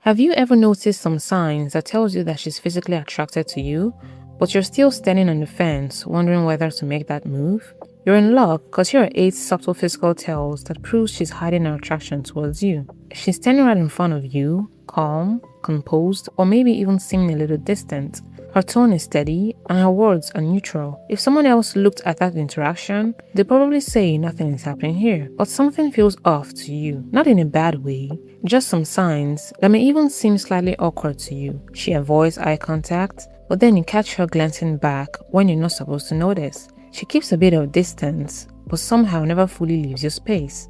Have you ever noticed some signs that tells you that she's physically attracted to you, but you're still standing on the fence wondering whether to make that move? You're in luck because here are 8 subtle physical tells that proves she's hiding her attraction towards you. She's standing right in front of you, calm, composed, or maybe even seeming a little distant. Her tone is steady and her words are neutral. If someone else looked at that interaction, they'd probably say nothing is happening here, but something feels off to you. Not in a bad way, just some signs that may even seem slightly awkward to you. She avoids eye contact, but then you catch her glancing back when you're not supposed to notice. She keeps a bit of distance, but somehow never fully leaves your space.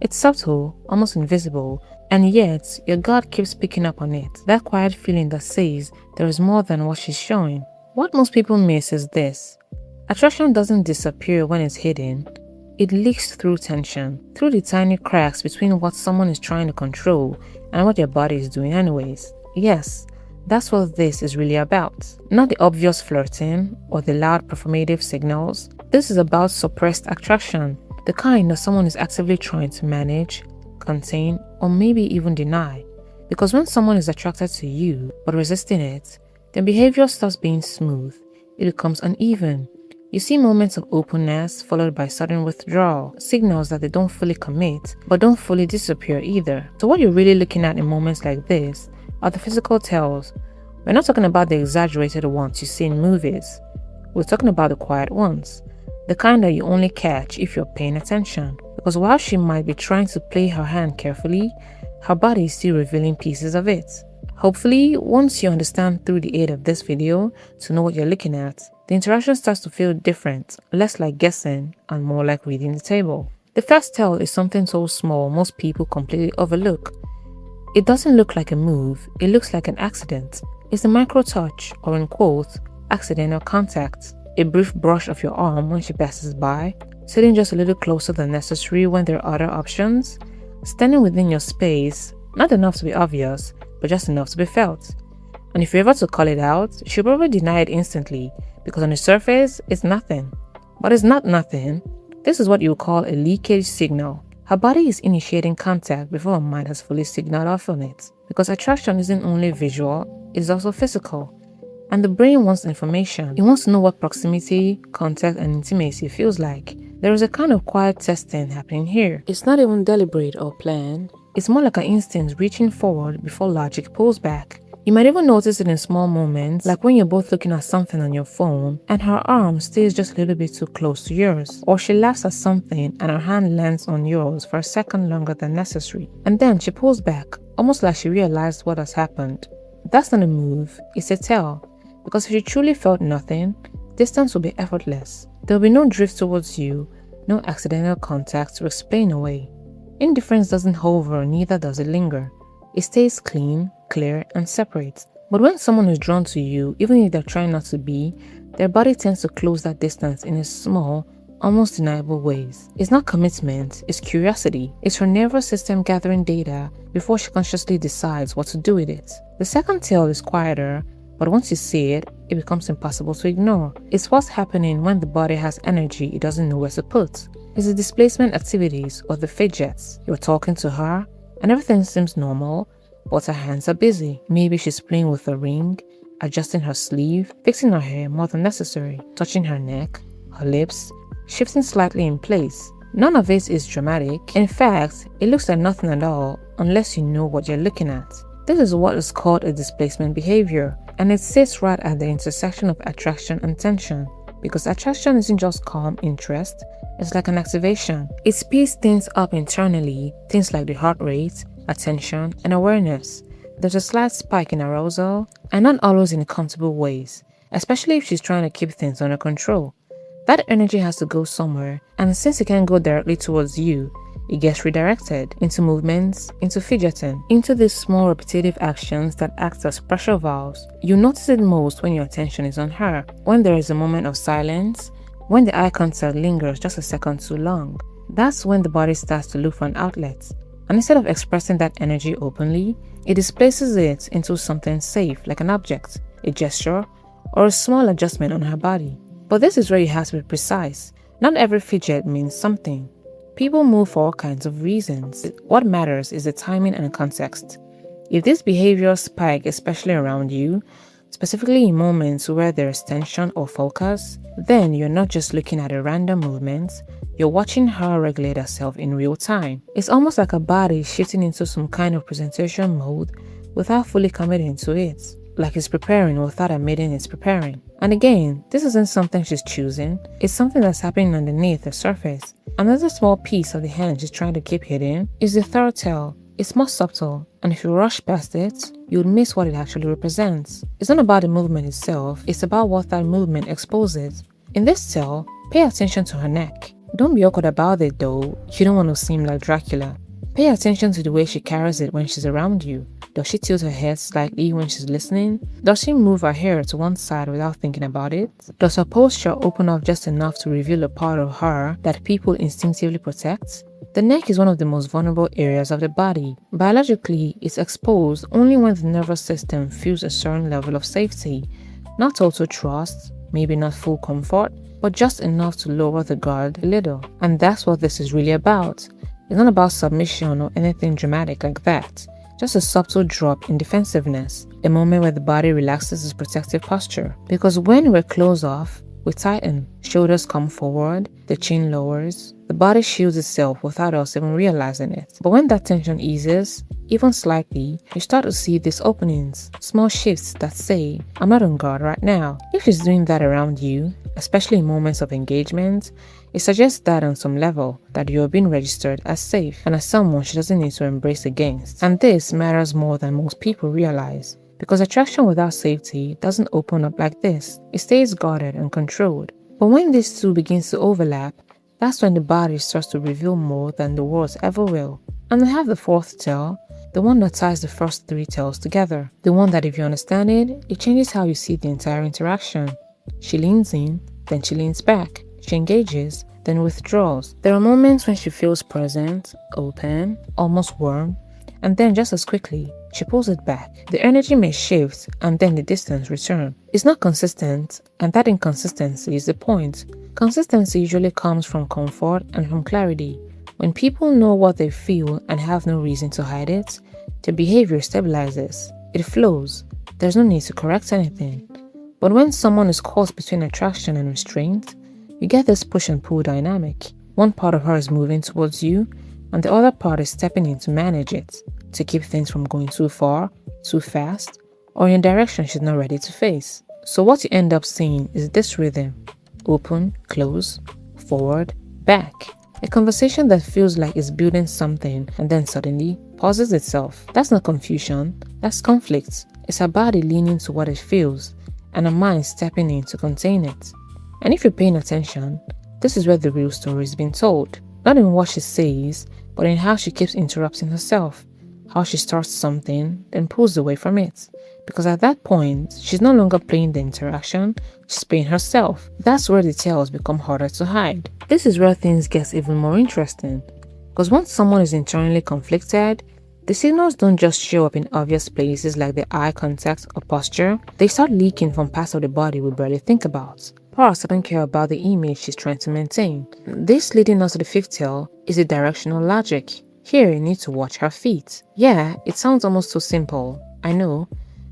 It's subtle, almost invisible, and yet your gut keeps picking up on it. That quiet feeling that says there is more than what she's showing. What most people miss is this. Attraction doesn't disappear when it's hidden. It leaks through tension, through the tiny cracks between what someone is trying to control and what your body is doing anyways. Yes, that's what this is really about. Not the obvious flirting or the loud performative signals. This is about suppressed attraction, the kind that someone is actively trying to manage, contain, or maybe even deny. Because when someone is attracted to you but resisting it, their behavior stops being smooth. It becomes uneven. You see moments of openness followed by sudden withdrawal, signals that they don't fully commit but don't fully disappear either. So what you're really looking at in moments like this are the physical tells. We're not talking about the exaggerated ones you see in movies. We're talking about the quiet ones, the kind that you only catch if you're paying attention. Because while she might be trying to play her hand carefully, her body is still revealing pieces of it. Hopefully, once you understand through the aid of this video to know what you're looking at, the interaction starts to feel different, less like guessing and more like reading the table. The first tell is something so small most people completely overlook. It doesn't look like a move, it looks like an accident. It's a micro touch, or in quotes, accidental contact. A brief brush of your arm when she passes by, sitting just a little closer than necessary when there are other options, standing within your space, not enough to be obvious, but just enough to be felt. And if you're ever to call it out, she'll probably deny it instantly, because on the surface, it's nothing. But it's not nothing. This is what you would call a leakage signal. Her body is initiating contact before her mind has fully signaled off on it. Because attraction isn't only visual, it's also physical. And the brain wants information. It wants to know what proximity, contact, and intimacy feels like. There is a kind of quiet testing happening here. It's not even deliberate or planned. It's more like an instinct reaching forward before logic pulls back. You might even notice it in small moments, like when you're both looking at something on your phone and her arm stays just a little bit too close to yours. Or she laughs at something and her hand lands on yours for a second longer than necessary. And then she pulls back, almost like she realized what has happened. That's not a move, it's a tell. Because if you truly felt nothing, distance will be effortless. There will be no drift towards you, no accidental contact to explain away. Indifference doesn't hover, neither does it linger. It stays clean, clear, and separate. But when someone is drawn to you, even if they're trying not to be, their body tends to close that distance in a small, almost deniable ways. It's not commitment, it's curiosity. It's her nervous system gathering data before she consciously decides what to do with it. The second tell is quieter, but once you see it, it becomes impossible to ignore. It's what's happening when the body has energy it doesn't know where to put. It's the displacement activities or the fidgets. You're talking to her, and everything seems normal, but her hands are busy. Maybe she's playing with a ring, adjusting her sleeve, fixing her hair more than necessary, touching her neck, her lips, shifting slightly in place. None of it is dramatic. In fact, it looks like nothing at all unless you know what you're looking at. This is what is called a displacement behavior, and it sits right at the intersection of attraction and tension. Because attraction isn't just calm interest, it's like an activation. It speeds things up internally, things like the heart rate, attention, and awareness. There's a slight spike in arousal, and not always in comfortable ways, especially if she's trying to keep things under control. That energy has to go somewhere, and since it can't go directly towards you, it gets redirected into movements, into fidgeting, into these small repetitive actions that act as pressure valves. You notice it most when your attention is on her, when there is a moment of silence, when the eye contact lingers just a second too long. That's when the body starts to look for an outlet. And instead of expressing that energy openly, it displaces it into something safe, like an object, a gesture, or a small adjustment on her body. But this is where you have to be precise. Not every fidget means something. People move for all kinds of reasons. What matters is the timing and context. If these behaviors spike, especially around you, specifically in moments where there is tension or focus, then you're not just looking at a random movement, you're watching her regulate herself in real time. It's almost like a body shifting into some kind of presentation mode without fully committing to it, like it's preparing without admitting it's preparing. And again, this isn't something she's choosing, it's something that's happening underneath the surface. Another small piece of the hand she's trying to keep hidden is the third tail. It's more subtle, and if you rush past it, you'll miss what it actually represents. It's not about the movement itself, it's about what that movement exposes. In this tail, pay attention to her neck. Don't be awkward about it though, you don't want to seem like Dracula. Pay attention to the way she carries it when she's around you. Does she tilt her head slightly when she's listening? Does she move her hair to one side without thinking about it? Does her posture open up just enough to reveal a part of her that people instinctively protect? The neck is one of the most vulnerable areas of the body. Biologically, it's exposed only when the nervous system feels a certain level of safety. Not total trust, maybe not full comfort, but just enough to lower the guard a little. And that's what this is really about. It's not about submission or anything dramatic like that. Just a subtle drop in defensiveness, a moment where the body relaxes its protective posture. Because when we're closed off, we tighten, shoulders come forward, the chin lowers, the body shields itself without us even realizing it. But when that tension eases, even slightly, you start to see these openings, small shifts that say, I'm not on guard right now. If she's doing that around you, especially in moments of engagement, it suggests that on some level that you are being registered as safe and as someone she doesn't need to embrace against. And this matters more than most people realize. Because attraction without safety doesn't open up like this. It stays guarded and controlled. But when these two begins to overlap, that's when the body starts to reveal more than the words ever will. And we have the fourth tail, the one that ties the first three tails together. The one that if you understand it, it changes how you see the entire interaction. She leans in, then she leans back. She engages, then withdraws. There are moments when she feels present, open, almost warm, and then just as quickly, she pulls it back. The energy may shift and then the distance return. It's not consistent, and that inconsistency is the point. Consistency usually comes from comfort and from clarity. When people know what they feel and have no reason to hide it, their behavior stabilizes. It flows. There's no need to correct anything. But when someone is caught between attraction and restraint, you get this push and pull dynamic. One part of her is moving towards you, and the other part is stepping in to manage it, to keep things from going too far, too fast, or in a direction she's not ready to face. So what you end up seeing is this rhythm: open, close, forward, back. A conversation that feels like it's building something and then suddenly pauses itself. That's not confusion, that's conflict. It's her body leaning to what it feels and her mind stepping in to contain it. And if you're paying attention, this is where the real story is being told. Not in what she says, but in how she keeps interrupting herself. How she starts something, then pulls away from it. Because at that point, she's no longer playing the interaction, she's playing herself. That's where the tails become harder to hide. This is where things get even more interesting. Because once someone is internally conflicted, the signals don't just show up in obvious places like the eye contact or posture. They start leaking from parts of the body we barely think about. Parts that don't care about the image she's trying to maintain. This leading us to the fifth tail is the directional logic. Here you need to watch her feet. Yeah, it sounds almost so simple, I know,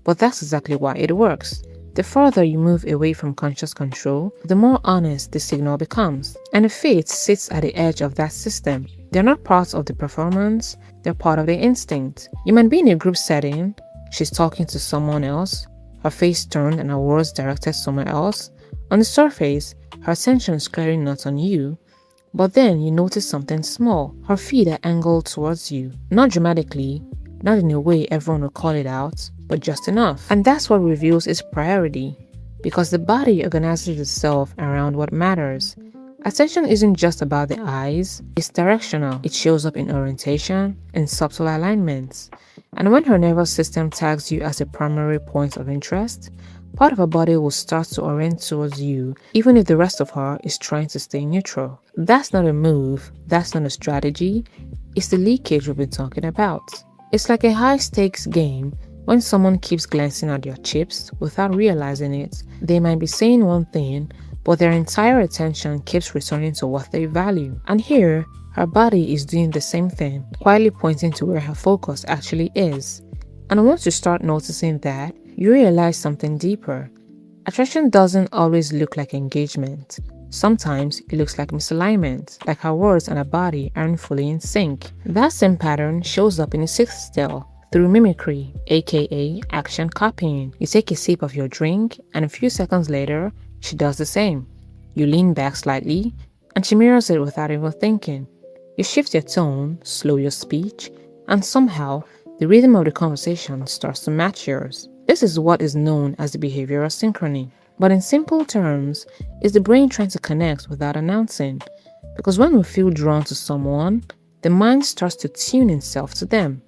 but that's exactly why it works. The further you move away from conscious control, the more honest the signal becomes. And the feet sits at the edge of that system. They're not part of the performance, they're part of the instinct. You might be in a group setting, she's talking to someone else, her face turned and her words directed somewhere else. On the surface, her attention is clearly not on you, but then you notice something small. Her feet are angled towards you. Not dramatically, not in a way everyone will call it out, but just enough. And that's what reveals its priority, because the body organizes itself around what matters. Attention isn't just about the eyes, it's directional. It shows up in orientation and subtle alignments. And when her nervous system tags you as a primary point of interest, part of her body will start to orient towards you, even if the rest of her is trying to stay neutral. That's not a move, that's not a strategy, it's the leakage we've been talking about. It's like a high-stakes game. When someone keeps glancing at your chips without realizing it, they might be saying one thing, but their entire attention keeps returning to what they value. And here, her body is doing the same thing, quietly pointing to where her focus actually is. And once you start noticing that, you realize something deeper. Attraction doesn't always look like engagement. Sometimes it looks like misalignment, like her words and her body aren't fully in sync. That same pattern shows up in the sixth cell through mimicry, aka action copying. You take a sip of your drink, and a few seconds later, she does the same. You lean back slightly, and she mirrors it without even thinking. You shift your tone, slow your speech, and somehow the rhythm of the conversation starts to match yours. This is what is known as the behavioral synchrony. But in simple terms, it's the brain trying to connect without announcing. Because when we feel drawn to someone, the mind starts to tune itself to them,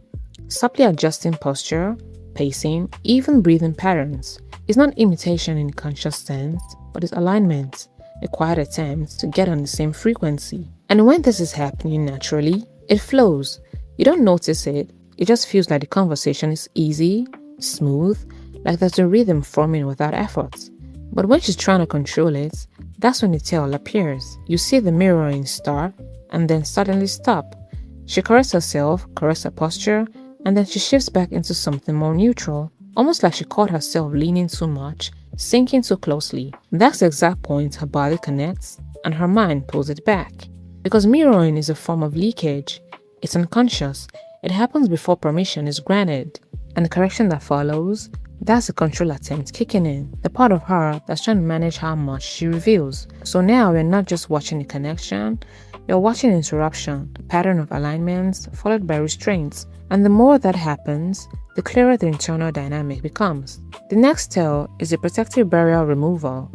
subtly adjusting posture, pacing, even breathing patterns. It's not imitation in the conscious sense, but it's alignment, a quiet attempt to get on the same frequency. And when this is happening naturally, it flows. You don't notice it, it just feels like the conversation is easy, smooth, like there's a rhythm forming without effort. But when she's trying to control it, that's when the tail appears. You see the mirroring start and then suddenly stop. She corrects herself, corrects her posture, and then she shifts back into something more neutral, almost like she caught herself leaning too much, sinking too closely. That's the exact point her body connects and her mind pulls it back. Because mirroring is a form of leakage. It's unconscious. It happens before permission is granted. And the correction that follows, that's the control attempt kicking in, the part of her that's trying to manage how much she reveals. So now we're not just watching the connection, you're watching interruption, the pattern of alignments followed by restraints. And the more that happens, the clearer the internal dynamic becomes. The next tell is the protective barrier removal.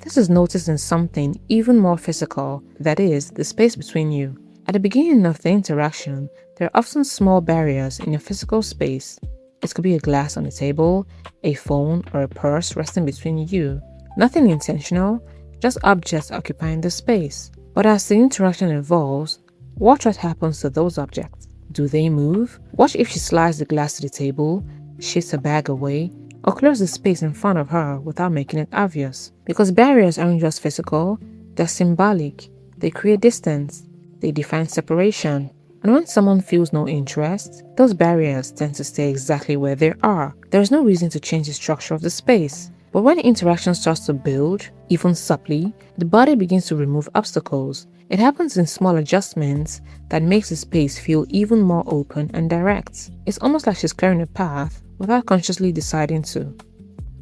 This is noticed in something even more physical, that is, the space between you. At the beginning of the interaction, there are often small barriers in your physical space. It could be a glass on the table, a phone, or a purse resting between you. Nothing intentional, just objects occupying the space. But as the interaction evolves, watch what happens to those objects. Do they move? Watch if she slides the glass to the table, shifts her bag away, or clears the space in front of her without making it obvious. Because barriers aren't just physical, they're symbolic. They create distance. They define separation. And when someone feels no interest, those barriers tend to stay exactly where they are. There is no reason to change the structure of the space. But when the interaction starts to build, even subtly, the body begins to remove obstacles. It happens in small adjustments that makes the space feel even more open and direct. It's almost like she's clearing a path without consciously deciding to.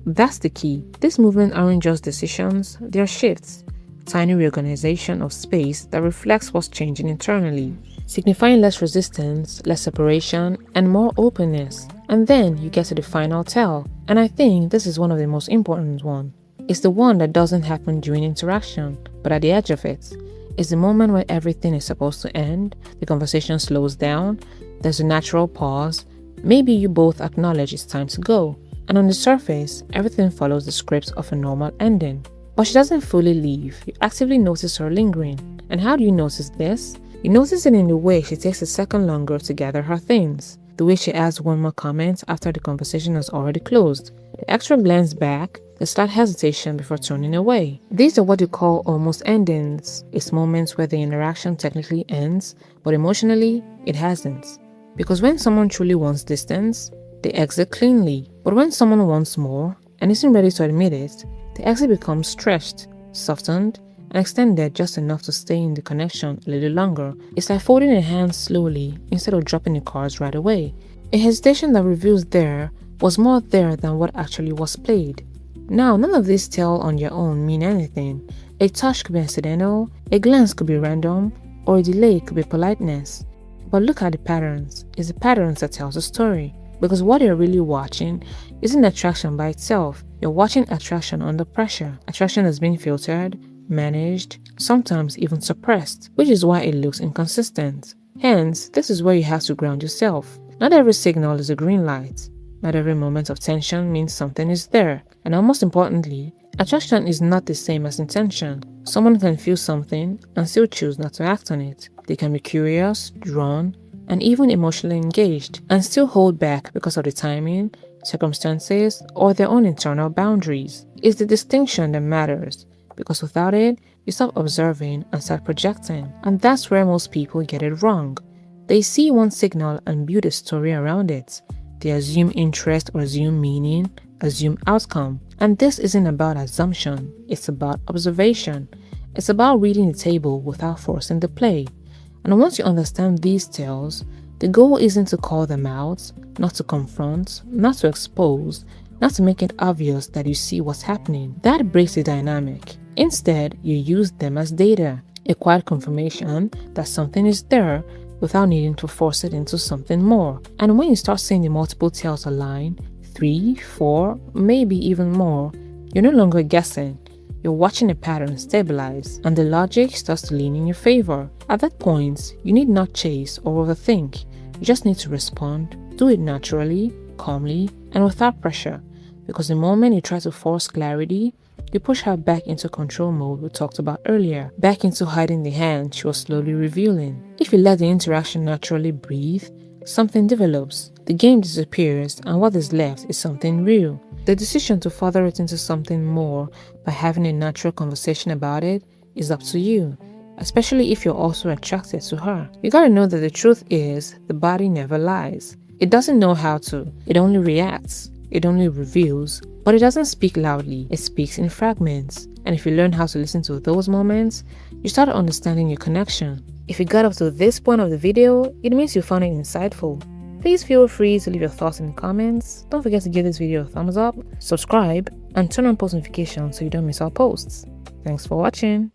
That's the key. These movements aren't just decisions, they're shifts. Tiny reorganization of space that reflects what's changing internally, signifying less resistance, less separation, and more openness. And then you get to the final tell, and I think this is one of the most important ones. It's the one that doesn't happen during interaction, but at the edge of it. It's the moment where everything is supposed to end, the conversation slows down, there's a natural pause, maybe you both acknowledge it's time to go, and on the surface, everything follows the script of a normal ending. But she doesn't fully leave, you actively notice her lingering. And how do you notice this? You notice it in the way she takes a second longer to gather her things, the way she adds one more comment after the conversation has already closed, the extra glance back, the slight hesitation before turning away. These are what you call almost endings. It's moments where the interaction technically ends, but emotionally, it hasn't. Because when someone truly wants distance, they exit cleanly. But when someone wants more, and isn't ready to admit it, the exit becomes stretched, softened, and extended just enough to stay in the connection a little longer. It's like folding a hand slowly instead of dropping the cards right away. A hesitation that reveals there was more there than what actually was played. Now, none of these tell on your own mean anything. A touch could be accidental, a glance could be random, or a delay could be politeness. But look at the patterns. It's the patterns that tells the story. Because what you're really watching isn't attraction by itself. You're watching attraction under pressure. Attraction has been filtered, managed, sometimes even suppressed, which is why it looks inconsistent. Hence, this is where you have to ground yourself. Not every signal is a green light. Not every moment of tension means something is there. And most importantly, attraction is not the same as intention. Someone can feel something and still choose not to act on it. They can be curious, drawn, and even emotionally engaged, and still hold back because of the timing, circumstances, or their own internal boundaries. It's the distinction that matters, because without it, you stop observing and start projecting. And that's where most people get it wrong. They see one signal and build a story around it. They assume interest or assume meaning, assume outcome. And this isn't about assumption, it's about observation. It's about reading the table without forcing the play. And once you understand these tales, the goal isn't to call them out, not to confront, not to expose, not to make it obvious that you see what's happening. That breaks the dynamic. Instead, you use them as data, a quiet confirmation that something is there without needing to force it into something more. And when you start seeing the multiple tales align, 3, 4, maybe even more, you're no longer guessing. You're watching a pattern stabilize, and the logic starts to lean in your favor. At that point, you need not chase or overthink. You just need to respond, do it naturally, calmly, and without pressure. Because the moment you try to force clarity, you push her back into control mode we talked about earlier, back into hiding the hand she was slowly revealing. If you let the interaction naturally breathe, something develops, the game disappears, and what is left is something real. The decision to further it into something more by having a natural conversation about it is up to you, especially if you're also attracted to her. You gotta know that the truth is, the body never lies. It doesn't know how to, it only reacts, it only reveals, but it doesn't speak loudly, it speaks in fragments. And if you learn how to listen to those moments, you start understanding your connection. If you got up to this point of the video, it means you found it insightful. Please feel free to leave your thoughts in the comments. Don't forget to give this video a thumbs up, subscribe, and turn on post notifications so you don't miss our posts. Thanks for watching.